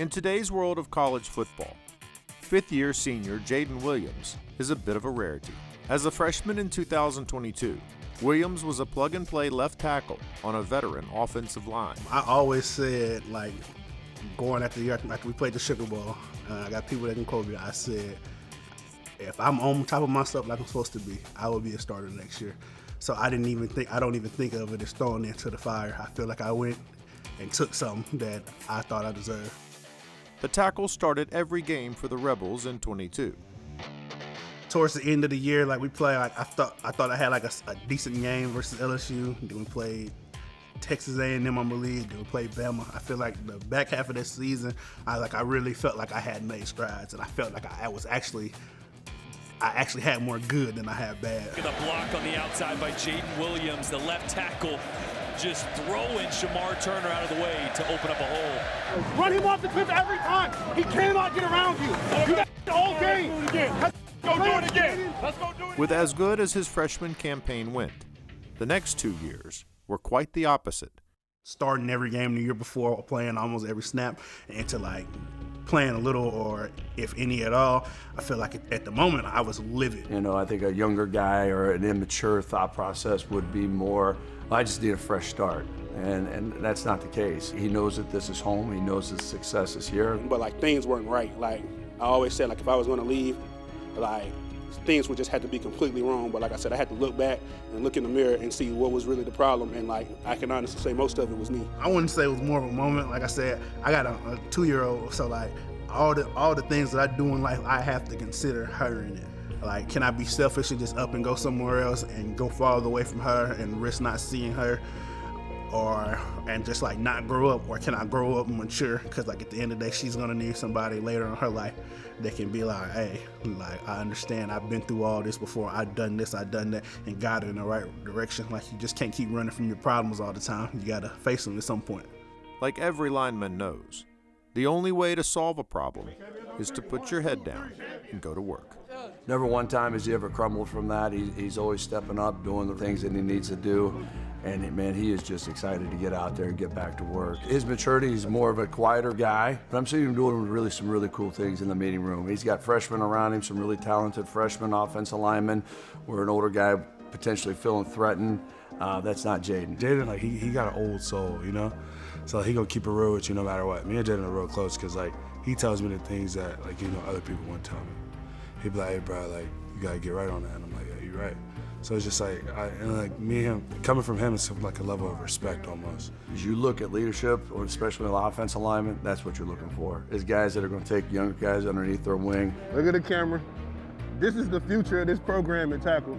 In today's world of college football, fifth-year senior Jaden Williams is a bit of a rarity. As a freshman in 2022, Williams was a plug-and-play left tackle on a veteran offensive line. I always said, going after we played the Sugar Bowl, I got people that can quote me, I said, if I'm on top of myself like I'm supposed to be, I will be a starter next year. So I don't even think of it as throwing into the fire. I feel like I went and took something that I thought I deserved. The tackle started every game for the Rebels in 22. Towards the end of the year, we played, I thought I had a decent game versus LSU. Then we played Texas A&M, I believe. Then we played Bama. I feel like the back half of this season, I really felt like I had made strides, and I felt like I actually had more good than I had bad. The block on the outside by Jaden Williams, the left tackle, just throwing Shamar Turner out of the way to open up a hole. Run him off the cliff every time. He cannot get around you. You got all game. Let's go do it again. Let's go do it. With as good as his freshman campaign went, the next 2 years were quite the opposite. Starting every game the year before, playing almost every snap, and to playing a little or if any at all, I feel like at the moment I was livid. I think a younger guy or an immature thought process would be more, I just need a fresh start. And that's not the case. He knows that this is home. He knows his success is here. But things weren't right. I always said, if I was going to leave, things would just have to be completely wrong. But like I said, I had to look back and look in the mirror and see what was really the problem. And I can honestly say most of it was me. I wouldn't say it was more of a moment. Like I said, I got a 2-year-old, so all the things that I do in life, I have to consider her in it. Can I be selfish and just up and go somewhere else and go farther away from her and risk not seeing her, and just not grow up, or can I grow up and mature? Because at the end of the day, she's gonna need somebody later in her life that can be hey, I understand, I've been through all this before, I've done this, I've done that, and got it in the right direction. You just can't keep running from your problems all the time. You gotta face them at some point. Like every lineman knows, the only way to solve a problem is to put your head down and go to work. Never one time has he ever crumbled from that. He's always stepping up, doing the things that he needs to do. And man, he is just excited to get out there and get back to work. His maturity, he's more of a quieter guy, but I'm seeing him doing some really cool things in the meeting room. He's got freshmen around him, some really talented freshmen, offensive linemen, where an older guy potentially feeling threatened. That's not Jaden. Jaden, he got an old soul, So he gonna keep it real with you no matter what. Me and Jaden are real close because he tells me the things that other people wouldn't tell me. He'd be like, hey bro, you gotta get right on that. And I'm like, yeah, you're right. So it's just me and him, coming from him, it's a level of respect almost. As you look at leadership, or especially in offensive alignment, that's what you're looking for. Is guys that are gonna take younger guys underneath their wing. Look at the camera. This is the future of this program at tackle.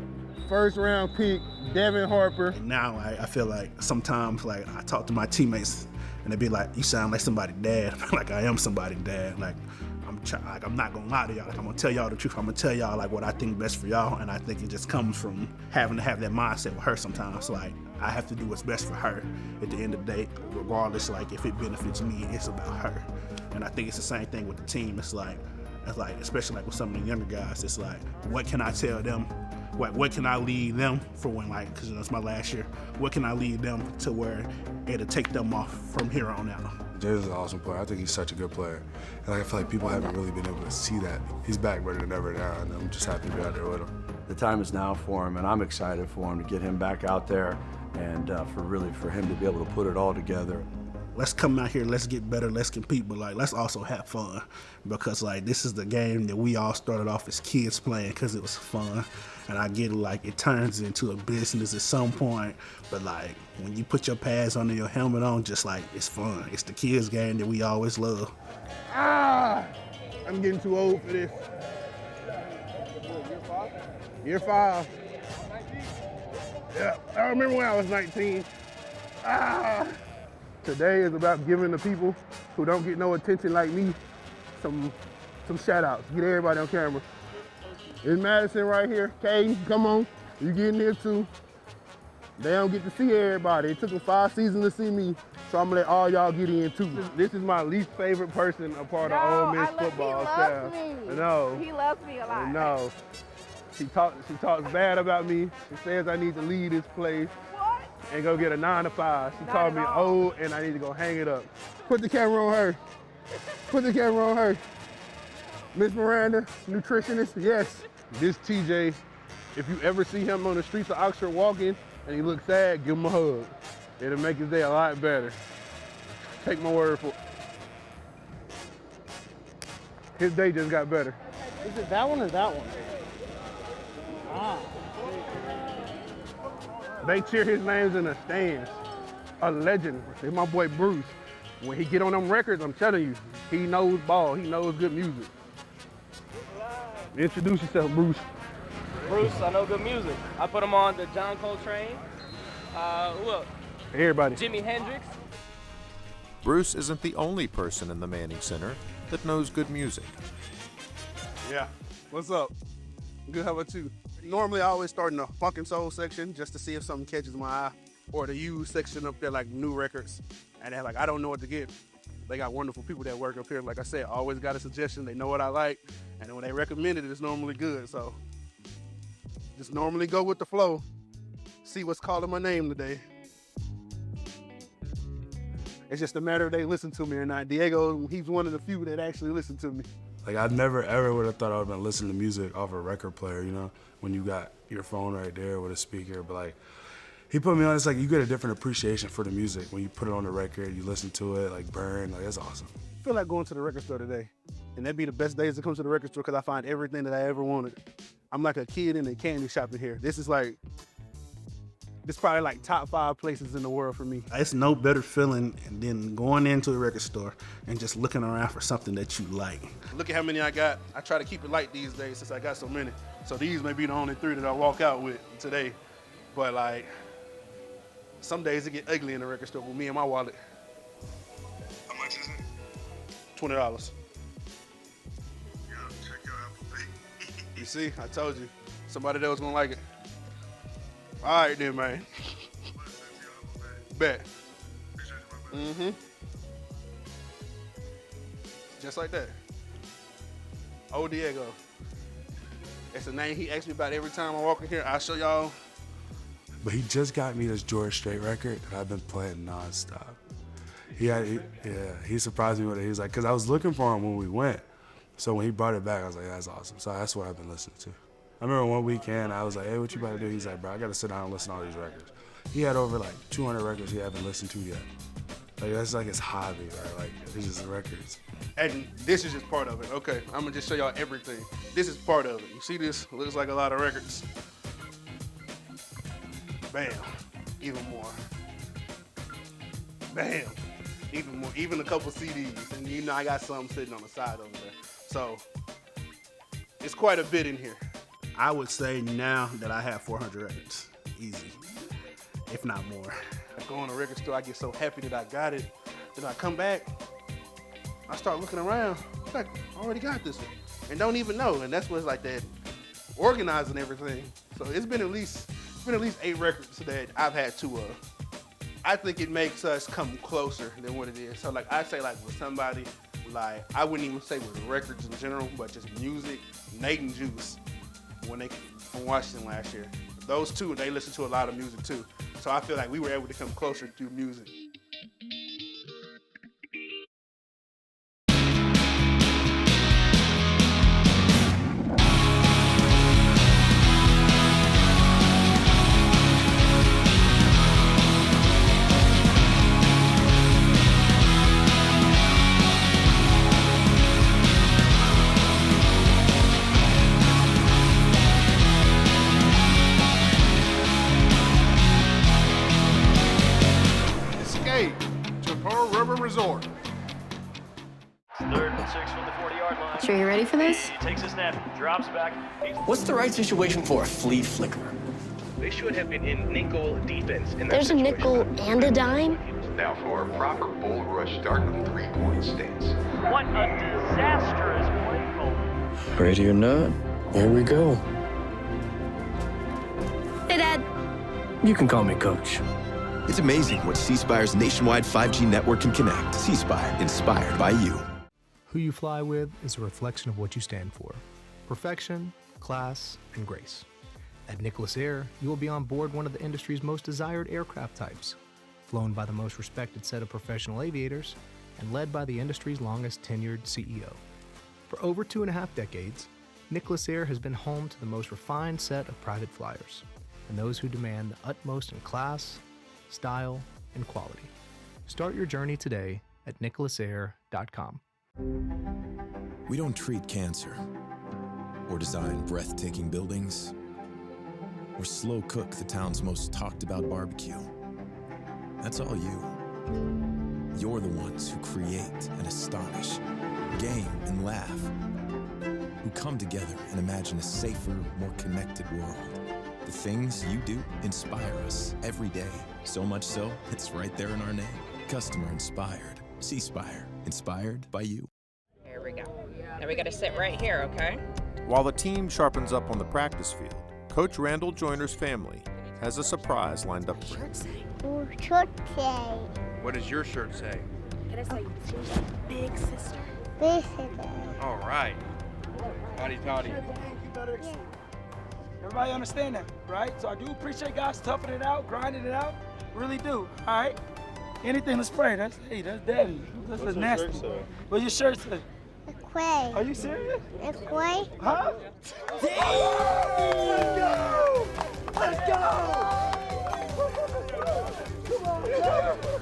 First round pick, Devin Harper. Now I feel sometimes I talk to my teammates and they be like, you sound like somebody's dad. I am somebody's dad. I'm not gonna lie to y'all. I'm gonna tell y'all the truth. I'm gonna tell y'all what I think best for y'all, and I think it just comes from having to have that mindset with her sometimes. I have to do what's best for her at the end of the day, regardless. If it benefits me, it's about her. And I think it's the same thing with the team. It's especially with some of the younger guys. It's what can I tell them? What can I lead them for when because it's my last year? What can I lead them to where it'll take them off from here on out? Jaden's an awesome player. I think he's such a good player. And I feel like people haven't really been able to see that. He's back better than ever now, and I'm just happy to be out there with him. The time is now for him, and I'm excited for him to get him back out there and for him to be able to put it all together. Let's come out here, let's get better, let's compete, but let's also have fun, because this is the game that we all started off as kids playing because it was fun. And I get it turns into a business at some point, but when you put your pads under your helmet on, just it's fun. It's the kids game that we always love. I'm getting too old for this. Year 5. Yeah, I remember when I was 19. Today is about giving the people who don't get no attention like me some shout outs. Get everybody on camera. It's Madison right here. Caden, come on. You get in here too. They don't get to see everybody. It took them 5 seasons to see me, so I'm gonna let all y'all get in too. This is my least favorite person a part of Ole Miss football staff. Me. No. He loves me a lot. No. She talks bad about me. She says I need to leave this place. What? And go get a 9 to 5. She Not called at me all. old and I need to go hang it up. Put the camera on her. Put the camera on her. Miss Miranda, nutritionist, yes. This TJ, if you ever see him on the streets of Oxford walking and he looks sad, give him a hug. It'll make his day a lot better. Take my word for it. His day just got better. Is it that one or that one? Ah. They cheer his names in the stands. A legend. It's my boy Bruce. When he get on them records, I'm telling you, he knows ball. He knows good music. Introduce yourself, Bruce. Bruce, I know good music. I put him on the John Coltrane. Who else? Everybody. Jimi Hendrix. Bruce isn't the only person in the Manning Center that knows good music. Yeah. What's up? Good, how about you? Normally I always start in the funk and soul section just to see if something catches my eye, or the used section up there, like new records. And they're like, I don't know what to get. They got wonderful people that work up here. Like I said, always got a suggestion. They know what I like. And when they recommend it, it's normally good. So just normally go with the flow. See what's calling my name today. It's just a matter of they listen to me or not. Diego, he's one of the few that actually listen to me. Like, I never ever would have thought I would have been listening to music off a record player, you know, when you got your phone right there with a speaker. But like, he put me on, it's like you get a different appreciation for the music when you put it on the record, you listen to it, like burn, like that's awesome. I feel like going to the record store today. And that'd be the best days to come to the record store because I find everything that I ever wanted. I'm like a kid in a candy shop in here. This is probably like top 5 places in the world for me. It's no better feeling than going into a record store and just looking around for something that you like. Look at how many I got. I try to keep it light these days since I got so many. So these may be the only 3 that I walk out with today. But like, some days it get ugly in the record store with me and my wallet. How much is it? $20. Yeah, check your Apple Pay. You see, I told you. Somebody that was gonna like it. All right then, man. Bet. Mm-hmm. Just like that. Oh, Diego. That's the name he asks me about every time I walk in here. I'll show y'all. But he just got me this George Strait record that I've been playing nonstop. He surprised me with it. He was like, because I was looking for him when we went. So when he brought it back, I was like, that's awesome. So that's what I've been listening to. I remember one weekend, I was like, hey, what you about to do? He's like, bro, I got to sit down and listen to all these records. He had over like 200 records he haven't listened to yet. Like, that's like his hobby, right? Like, it's just records. And this is just part of it. Okay, I'm gonna just show y'all everything. This is part of it. You see this? Looks like a lot of records. Bam, even more. Bam, even more. Even a couple CDs. And you know I got some sitting on the side over there. So, it's quite a bit in here. I would say now that I have 400 records, easy, if not more. I go in a record store, I get so happy that I got it. Then I come back, I start looking around, like, I already got this one. And don't even know, and that's what's like that, organizing everything. So it's been at least 8 records that I've had to, I think it makes us come closer than what it is. So like, I say like with somebody, like, I wouldn't even say with records in general, but just music, Nate and Juice, when they from Washington last year. Those two, they listen to a lot of music too. So I feel like we were able to come closer through music. Resort. 3rd and 6 from the 40-yard line. Sure you're ready for this? He takes a snap, drops back. What's the right situation for a flea flicker? They should have been in nickel defense. In There's a nickel and a dime? Now for a proper bull rush start of 3-point stance. What a disastrous play call. Ready or not, here we go. Hey, Dad. You can call me Coach. It's amazing what C Spire's nationwide 5G network can connect. C Spire, inspired by you. Who you fly with is a reflection of what you stand for. Perfection, class, and grace. At Nicholas Air, you will be on board one of the industry's most desired aircraft types. Flown by the most respected set of professional aviators, and led by the industry's longest tenured CEO. For over 2.5 decades, Nicholas Air has been home to the most refined set of private flyers and those who demand the utmost in class, style, and quality. Start your journey today at nicholasair.com. We don't treat cancer or design breathtaking buildings or slow cook the town's most talked about barbecue. That's all you. You're the ones who create and astonish, game and laugh, who come together and imagine a safer, more connected world. The things you do inspire us every day. So much so, it's right there in our name. Customer inspired. C Spire. Inspired by you. Here we go. Now we got to sit right here, okay? While the team sharpens up on the practice field, Coach Randall Joyner's family has a surprise lined up for him. Shirt say. What does your shirt say? Can I say she's a big sister? Big sister. All right. Howdy, toddy. Yeah. Everybody understand that, right? So I do appreciate guys toughing it out, grinding it out. Really do, all right? Anything to spray, that's daddy. That's nasty. What's your shirt say? Quay. Are you serious? It's Quay. Huh? Let's go! Let's go! Come on,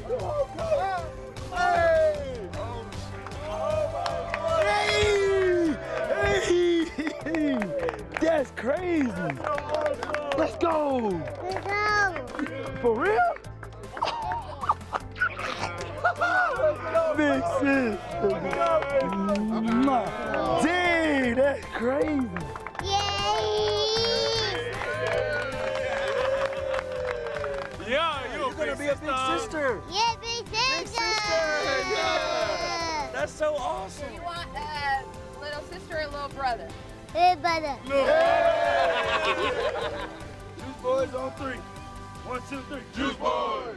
come on, hey! Hey! That's crazy. Let's go. Let's go. For real? Big sis. Dang, that's crazy. Yeah, you're gonna be a big sister. Yeah, big sister. Yeah. That's so awesome. You want a little sister or little brother? Little brother. Juice boys on 3. 1, 2, 3. Juice boys.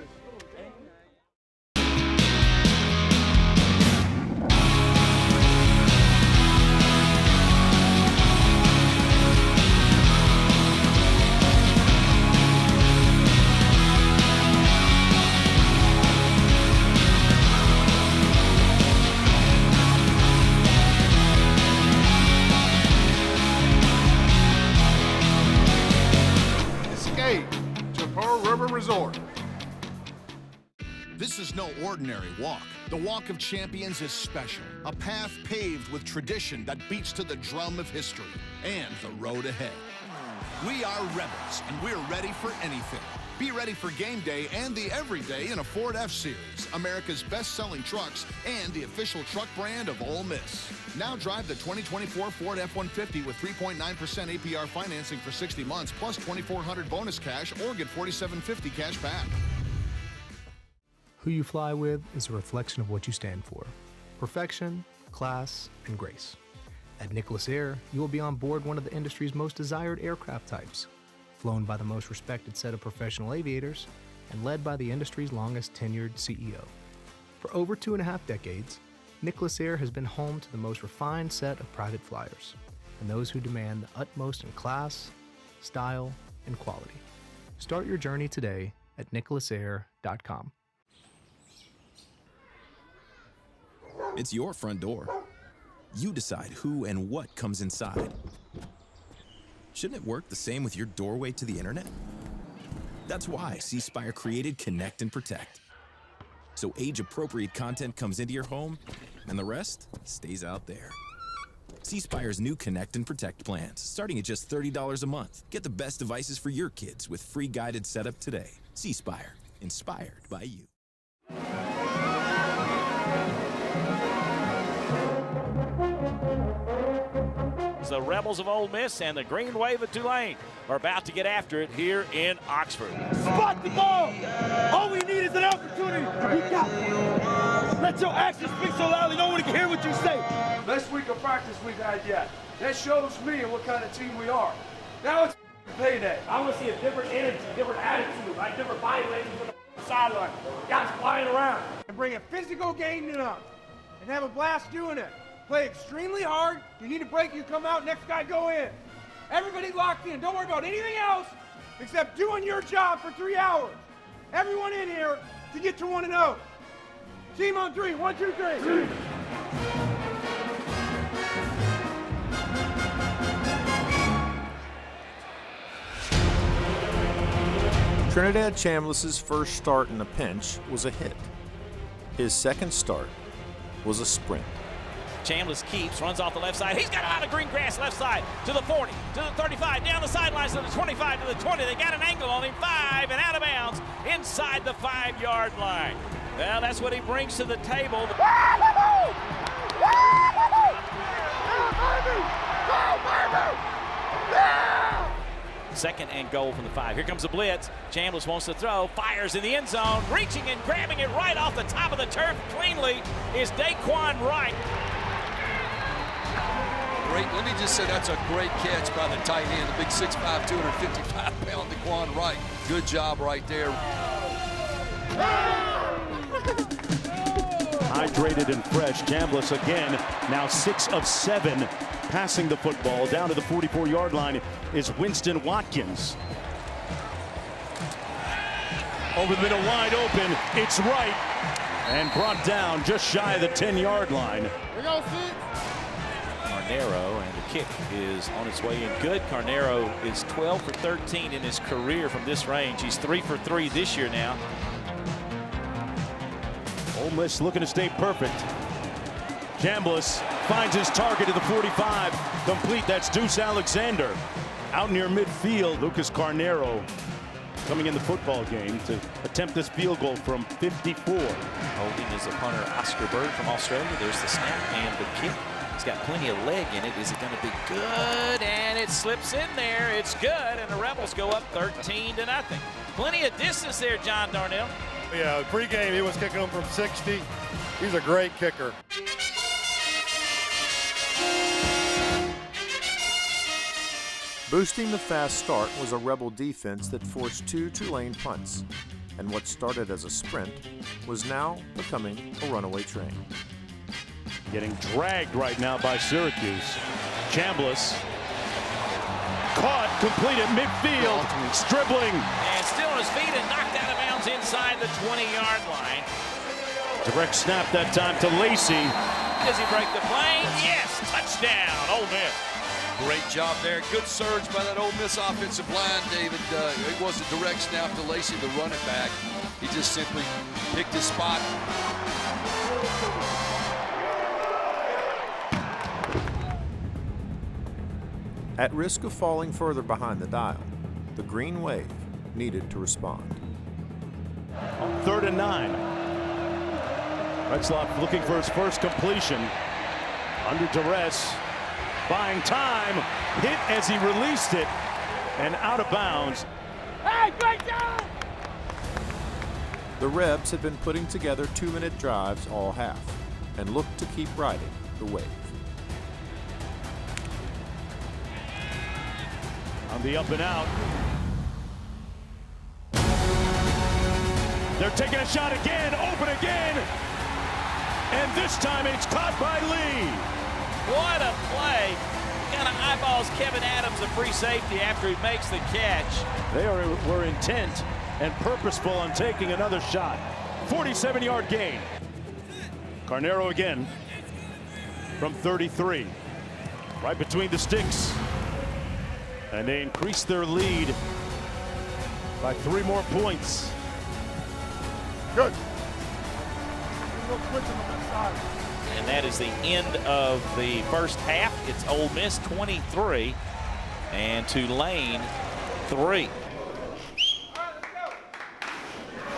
Escape to Pearl River Resort. This is no ordinary walk. The Walk of Champions is special. A path paved with tradition that beats to the drum of history and the road ahead. We are Rebels, and we're ready for anything. Be ready for game day and the everyday in a Ford F-Series, America's best-selling trucks and the official truck brand of Ole Miss. Now drive the 2024 Ford F-150 with 3.9% APR financing for 60 months plus $2,400 bonus cash or get $4,750 cash back. Who you fly with is a reflection of what you stand for. Perfection, class, and grace. At Nicholas Air, you will be on board one of the industry's most desired aircraft types, flown by the most respected set of professional aviators, and led by the industry's longest tenured CEO. For over 2.5 decades, Nicholas Air has been home to the most refined set of private flyers, and those who demand the utmost in class, style, and quality. Start your journey today at nicholasair.com. It's your front door. You decide who and what comes inside. Shouldn't it work the same with your doorway to the internet? That's why C Spire created Connect and Protect. So age-appropriate content comes into your home, and the rest stays out there. C Spire's new Connect and Protect plans, starting at just $30 a month. Get the best devices for your kids with free guided setup today. C Spire, inspired by you. The Rebels of Ole Miss and the Green Wave of Tulane are about to get after it here in Oxford. Spot the ball! All we need is an opportunity. We got it. Let your actions speak so loudly no one can hear what you say. Best week of practice we've had yet. That shows me what kind of team we are. Now it's payday. I want to see a different energy, different attitude, like different body language on the sideline. Guys flying around. And bring a physical game up and have a blast doing it. Play extremely hard. You need a break, you come out, next guy go in. Everybody locked in. Don't worry about anything else except doing your job for 3 hours. Everyone in here to get to 1-0. Team on 3. 1, 2, 3. Trinidad Chambliss's first start in a pinch was a hit. His second start was a sprint. Chambliss keeps, runs off the left side. He's got a lot of green grass left side to the 40, to the 35, down the sidelines to the 25, to the 20. They got an angle on him, 5, and out of bounds inside the 5-yard line. Well, that's what he brings to the table. Second and goal from the 5. Here comes the blitz. Chambliss wants to throw, fires in the end zone, reaching and grabbing it right off the top of the turf cleanly is Daquan Wright. Great. Let me just say that's a great catch by the tight end, the big 6'5", 255-pound Daquan Wright. Good job right there. Hydrated and fresh. Chambliss again, now 6 of 7 passing the football. Down to the 44-yard line is Winston Watkins. Over the middle, wide open. It's Wright. And brought down just shy of the 10-yard line. Carnero, and the kick is on its way in good. Carnero is 12 for 13 in his career from this range. He's 3 for 3 this year now. Ole Miss looking to stay perfect. Chambliss finds his target at the 45. Complete. That's Deuce Alexander. Out near midfield, Lucas Carnero coming in the football game to attempt this field goal from 54. Holding is the punter Oscar Bird from Australia. There's the snap and the kick. He's got plenty of leg in it. Is it going to be good? And it slips in there. It's good, and the Rebels go up 13-0. Plenty of distance there, John Darnell. Yeah, pregame he was kicking them from 60. He's a great kicker. Boosting the fast start was a Rebel defense that forced 2 Tulane punts, and what started as a sprint was now becoming a runaway train. Getting dragged right now by Syracuse. Chambliss caught, complete at midfield, dribbling. And still on his feet and knocked out of bounds inside the 20-yard line. Direct snap that time to Lacey. Does he break the plane? Yes, touchdown, Ole Miss. Great job there. Good surge by that Ole Miss offensive line, David. It was a direct snap to Lacey, the running back. He just simply picked his spot. At risk of falling further behind the dial, the Green Wave needed to respond. 3rd and 9. Retzloff looking for his first completion. Under duress. Buying time. Hit as he released it. And out of bounds. Hey, great job! The Rebs had been putting together 2-minute drives all half and looked to keep riding the wave. On the up and out. They're taking a shot again, open again. And this time it's caught by Lee. What a play. Kind of eyeballs Kevin Adams, a free safety, after he makes the catch. They were intent and purposeful on taking another shot. 47-yard gain. Carnero again from 33. Right between the sticks. And they increase their lead by 3 more points. Good. And that is the end of the first half. It's Ole Miss 23 and Tulane 3.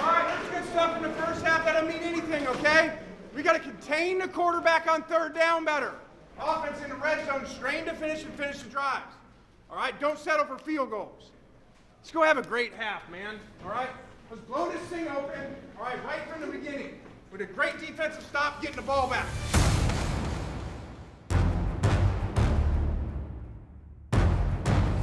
All right, that's good stuff in the first half. That doesn't mean anything, okay? We got to contain the quarterback on 3rd down better. Offense in the red zone, strain to finish and finish the drives. All right, don't settle for field goals. Let's go have a great half, man. All right, let's blow this thing open. All right, right from the beginning. With a great defensive stop, getting the ball back.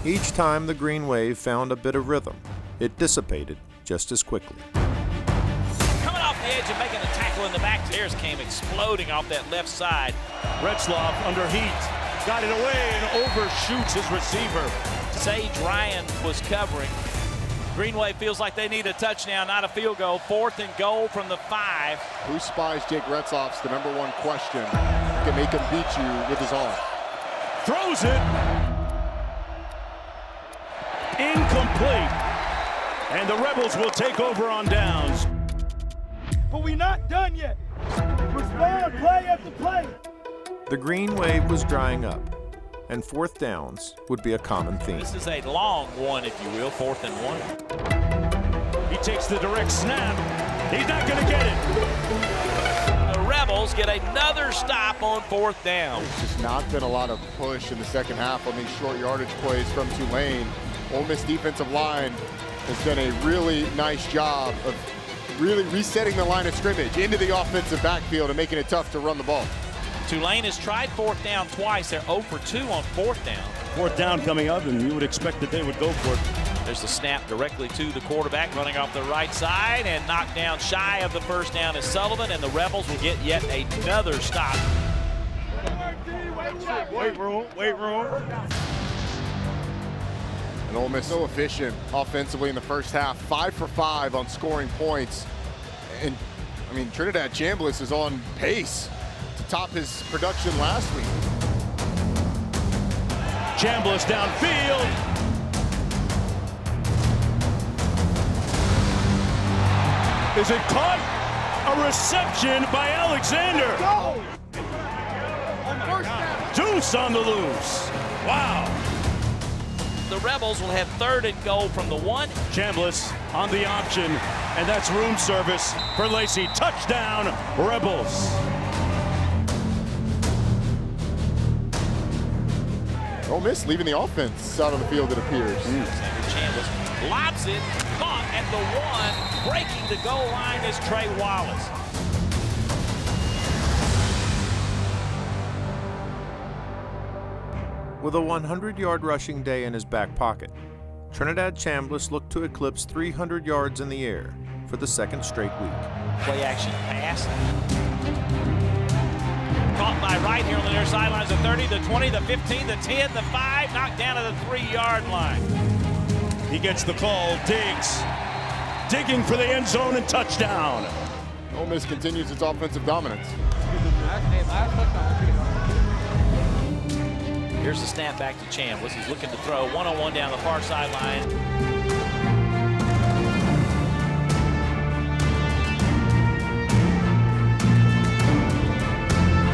Each time the Green Wave found a bit of rhythm, it dissipated just as quickly. Coming off the edge and making the tackle in the back, Ayers came exploding off that left side. Retzloff under heat, got it away and overshoots his receiver. Sage Ryan was covering. Greenway feels like they need a touchdown, not a field goal. 4th and goal from the 5. Who spies Jake Retzloff's the number one question? Can make him beat you with his arm. Throws it. Incomplete. And the Rebels will take over on downs. But we're not done yet. Respond play after play. The green wave was drying up, and 4th downs would be a common theme. This is a long one, if you will, 4th and 1. He takes the direct snap. He's not going to get it. The Rebels get another stop on 4th down. There's just not been a lot of push in the second half on these short yardage plays from Tulane. Ole Miss defensive line has done a really nice job of really resetting the line of scrimmage into the offensive backfield and making it tough to run the ball. Tulane has tried 4th down twice. They're 0 for 2 on 4th down. 4th down coming up, and you would expect that they would go for it. There's a snap directly to the quarterback, running off the right side, and knocked down shy of the first down is Sullivan, and the Rebels will get yet another stop. Wait room. And Ole Miss so efficient offensively in the first half, 5 for 5 on scoring points. And I mean, Trinidad Chambliss is on pace to top his production last week. Chambliss downfield. Is it caught? A reception by Alexander. Deuce on the loose. Wow. The Rebels will have 3rd and goal from the 1. Chambliss on the option, and that's room service for Lacey. Touchdown, Rebels. Ole Miss leaving the offense out on the field, it appears. Chambliss lobs it, caught at the 1. Breaking the goal line is Trey Wallace. With a 100-yard rushing day in his back pocket, Trinidad Chambliss looked to eclipse 300 yards in the air for the 2nd straight week. Play action pass. Caught by Wright here on the near sidelines, the 30, the 20, the 15, the 10, the 5, knocked down to the 3-yard line. He gets the call, Diggs, digging for the end zone and touchdown. Ole Miss continues its offensive dominance. Here's the snap back to Chambliss. He's looking to throw one-on-one down the far sideline.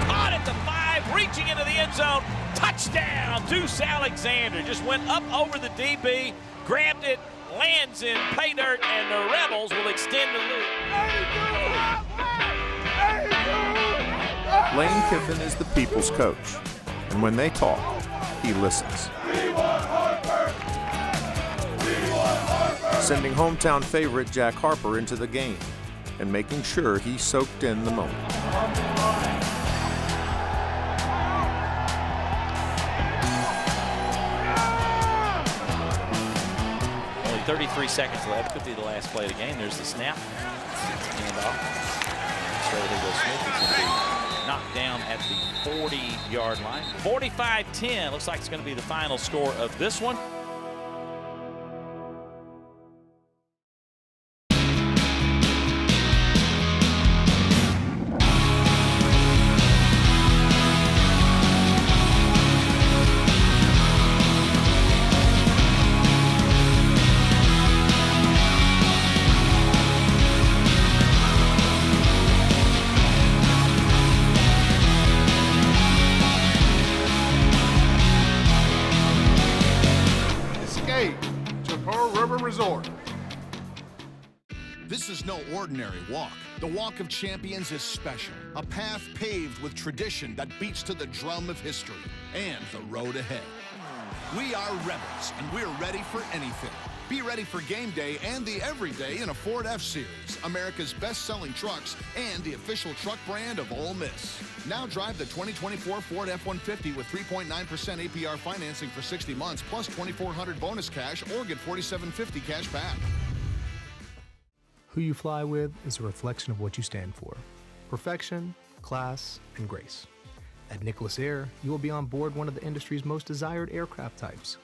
Caught at the 5, reaching into the end zone. Touchdown, Deuce Alexander. Just went up over the DB, grabbed it, lands in pay dirt, and the Rebels will extend the lead. Lane Kiffin is the people's coach, and when they talk, he listens. Sending hometown favorite Jack Harper into the game and making sure he soaked in the moment. Only 33 seconds left. Could be the last play of the game. There's the snap. Handoff. Smith is going to be knocked down at the 40-yard line. 45-10. Looks like it's going to be the final score of this one. Resort. This is no ordinary walk. The Walk of Champions is special. A path paved with tradition that beats to the drum of history and the road ahead. We are Rebels, and we're ready for anything. Be ready for game day and the everyday in a Ford F-Series, America's best-selling trucks and the official truck brand of Ole Miss. Now drive the 2024 Ford F-150 with 3.9% APR financing for 60 months plus $2,400 bonus cash or get $4,750 cash back. Who you fly with is a reflection of what you stand for. Perfection, class, and grace. At Nicholas Air, you will be on board one of the industry's most desired aircraft types.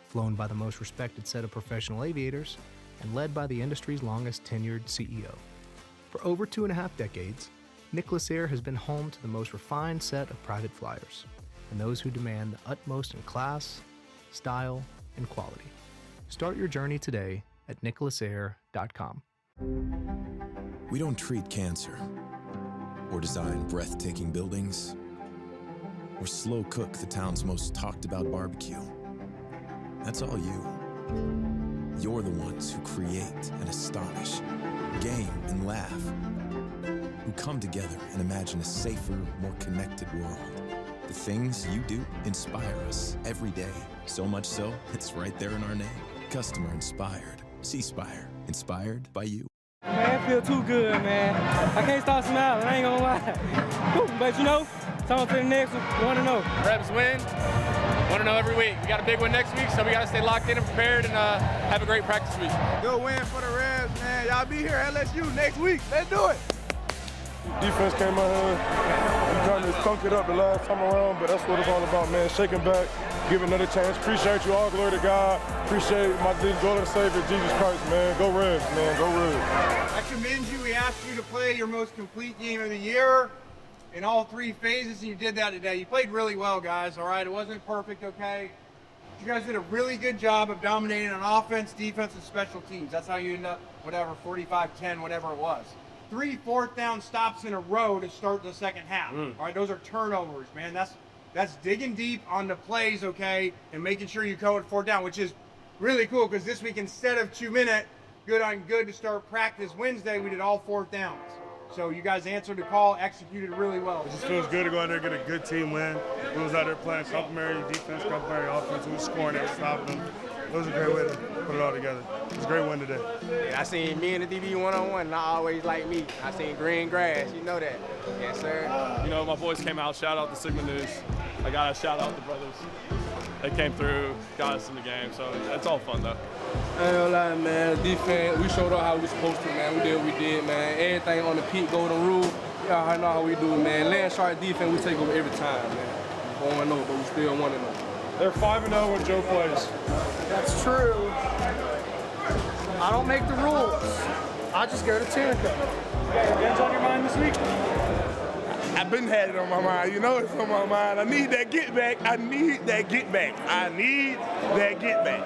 Flown by the most respected set of professional aviators, and led by the industry's longest tenured CEO. For over 2.5 decades, Nicholas Air has been home to the most refined set of private flyers, and those who demand the utmost in class, style, and quality. Start your journey today at nicholasair.com. We don't treat cancer, or design breathtaking buildings, or slow cook the town's most talked about barbecue. That's all you. You're the ones who create and astonish, game and laugh, who come together and imagine a safer, more connected world. The things you do inspire us every day. So much so, it's right there in our name. Customer inspired. C-Spire. Inspired by you. Man, it feel too good, man. I can't stop smiling, I ain't gonna lie. But you know, it's on to the next one. 1-0. Rebs win. 1-0 every week. We got a big one next week, so we got to stay locked in and prepared and have a great practice week. Good win for the Rebs, man. Y'all be here at LSU next week. Let's do it. Defense came out here. We kind of stunk it up the last time around, but that's what it's all about, man. Shaking back, give another chance. Appreciate you all. Glory to God. Appreciate my Lord and Savior, Jesus Christ, man. Go Rebs, man. Go Rebs. I commend you. We asked you to play your most complete game of the year in all 3 phases, and you did that today. You played really well, guys, all right? It wasn't perfect, okay? You guys did a really good job of dominating on offense, defense, and special teams. That's how you end up, whatever, 45-10, whatever it was. 3 4th-down stops in a row to start the second half. All right, those are turnovers, man. That's digging deep on the plays, okay, and making sure you go at 4th down, which is really cool because this week, instead of 2-minute good on good to start practice Wednesday, we did all 4th downs. So you guys answered the call, executed really well. It just feels good to go out there and get a good team win. We was out there playing complementary defense, complementary offense. We was scoring and stopping them. It was a great way to put it all together. It was a great win today. Yeah, I seen me and the DB one-on-one, not always like me. I seen green grass, you know that. Yes, sir. You know, my boys came out, shout out to Sigma News. I got to shout out the brothers. They came through, got us in the game, so it's all fun, though. I ain't gonna lie, man. Defense, we showed up how we supposed to, man. We did what we did, man. Everything on the peak, golden rule. Y'all already know how we do it, man. Land sharp defense, we take over every time, man. 4-0, but we still 1-0. They're 5-0 when Joe plays. That's true. I don't make the rules. I just go to Tunica. What's on your mind this week? I've been had it on my mind. You know it's on my mind. I need that get back. I need that get back. I need that get back.